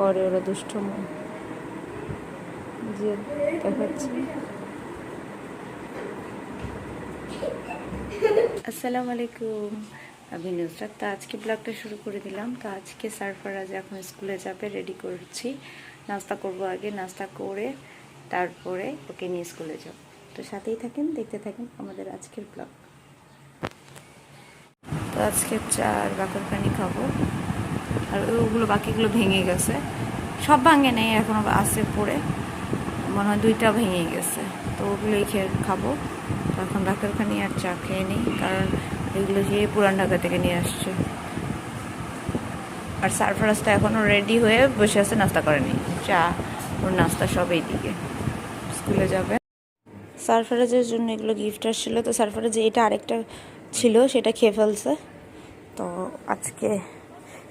করে ওরা দুষ্টুমি যে দেখাচ্ছি। আসসালামু আলাইকুম, আমি নুসরাত। তো আজকে ব্লগটা শুরু করে দিলাম। তো আজকে সারফারাজ এখন স্কুলে যাবে, রেডি করছি। নাস্তা করব, আগে নাস্তা করে তারপরে ওকে নিয়ে স্কুলে যাব। তো সাথেই থাকেন, দেখতে থাকেন আমাদের আজকের ব্লগ। তো আজকে চার বাকর পানি খাবো, আর ওগুলো বাকিগুলো ভেঙে গেছে, সব ভাঙে নেই, এখনো আছে পড়ে, মনে হয় দুইটা ভেঙে গেছে। তো ওগুলোই খেয়ে খাবো। তো এখন বাকর পানি আর চা খেয়ে নিই, কারণ এগুলো যে পুরান ঢাকা থেকে নিয়ে আসছে। আর সারফারাজটা এখনও রেডি হয়ে বসে আছে, নাস্তা করেনি। চা ওর নাস্তা সব এইদিকে, স্কুলে যাবে। সারফারাজের জন্য এগুলো গিফট আসছিলো। তো সারফারাজ এটা আরেকটা ছিল, সেটা খেয়ে ফেলছে। তো আজকে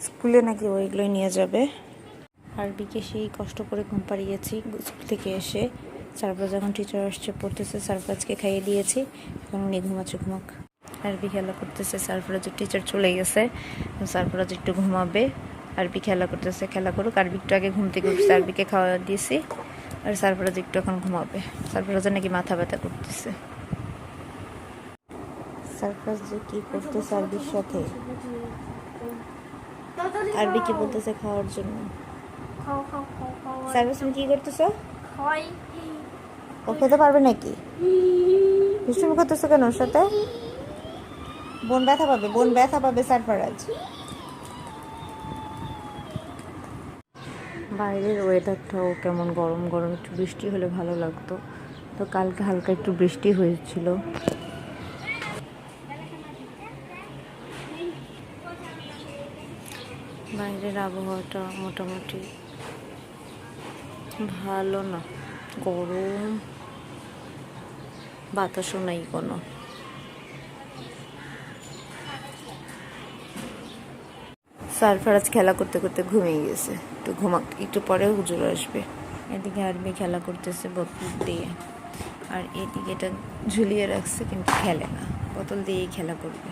স্কুলে নাকি ওইগুলোই নিয়ে যাবে। আরবিকে সেই কষ্ট করে ঘুম পাড়িয়েছি স্কুল থেকে এসে। সারফারাজ যখন টিচার আসছে পড়তেছে, সারফারাজকে খাইয়ে দিয়েছি, এখন উনি ঘুমাচ্ছে, ঘুমাক। আরবি খেলা করতেছে, সারফারাজের টিচার চলে গেছে, সারফারাজ একটু ঘুমাবে। আরবি খেলা করতেছে, খেলা করুক। আরবি একটু আগে ঘুম থেকে উঠছে, আরবিকে খাওয়া দিয়েছি, আর সারফারাজ একটু এখন ঘুমাবে। সারফারাজের নাকি মাথা ব্যথা করতেছে। সারফারাজ যে কি করতেছে আরবির সাথে, আরবি কি বলতেছে খাওয়ার জন্য। সারফারাজ তুমি কি করতেছো? ও খেতে পারবে নাকি? দুষ্টুমি করতেছো কেন ওর সাথে? বোন ব্যথা পাবে, বোন ব্যথা পাবে সারফারাজ। বাইরের ওয়েদারটাও কেমন গরম গরম, একটু বৃষ্টি হলে ভালো লাগতো। তো কালকে হালকা একটু বৃষ্টি হয়েছিল। বাইরের আবহাওয়াটা মোটামুটি ভালো না, গরম, বাতাসও নাই কোনো। সারফারাজ খেলা করতে করতে ঘুমিয়ে গেছে, একটু ঘুমাক, একটু পরে হুজুর আসবে। এদিকে আরবি খেলা করতেছে বোতল দিয়ে, আর এদিকে এটা ঝুলিয়ে রাখছে কিন্তু খেলে না, বোতল দিয়েই খেলা করবে।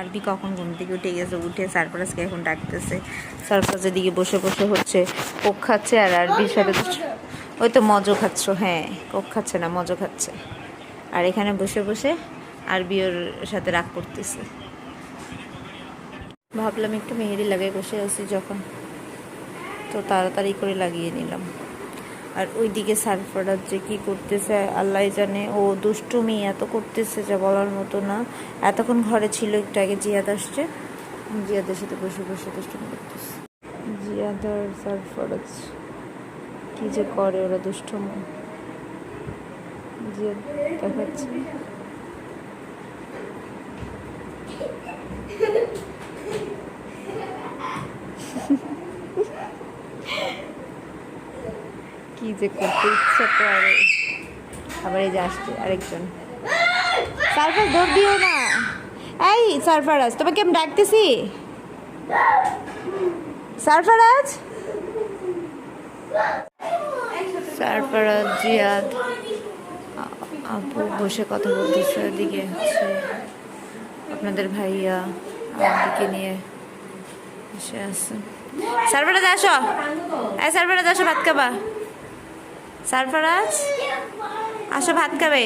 আরবি কখন ঘুম থেকে উঠে গেছে, উঠে সারফারাজকে এখন ডাকতেছে। সারফারাজের দিকে বসে বসে হচ্ছে কোক খাচ্ছে, আর আরবির সাথে ওই তো মজো খাচ্ছ। হ্যাঁ, কোক খাচ্ছে না, মজো খাচ্ছে। আর এখানে বসে বসে আরবি ওর সাথে রাগ করতেছে। ভাবলাম একটু মেহেদি লাগাই বসে আছি যখন, তো তাড়াতাড়ি করে লাগিয়ে নিলাম। আর ওইদিকে সারফারাজ যে কী করতেছে আল্লাহ জানে, ও দুষ্টুমি এত করতেছে যা বলার মতো না। এতক্ষণ ঘরে ছিল, একটু আগে জিয়াদ আসছে, জিয়াদের সাথে বসে বসে দুষ্টুমি করতেছে। জিয়াদ আর সারফারাজ কী যে করে ওরা দুষ্টুমি, জিয়াদ দেখাচ্ছে। কি যে করতে ইচ্ছা করে। আবার এই যে আসছে আরেকজন। সারফারাজ দৌড় দিও না। এই সারফারাজ, তোমাকে আমি ডাকতেছি। সারফারাজ, সারফারাজ, জিয়াদ, আপু বসে কথা বলতেছে। ওদিকে হচ্ছে আপনাদের ভাইয়া আমাদেরকে নিয়ে বসে আছে। সারফারাজ আসো, এই সারফারাজ আসো, ভাত খাবা। সারফারাজ আসো, ভাত খাবে।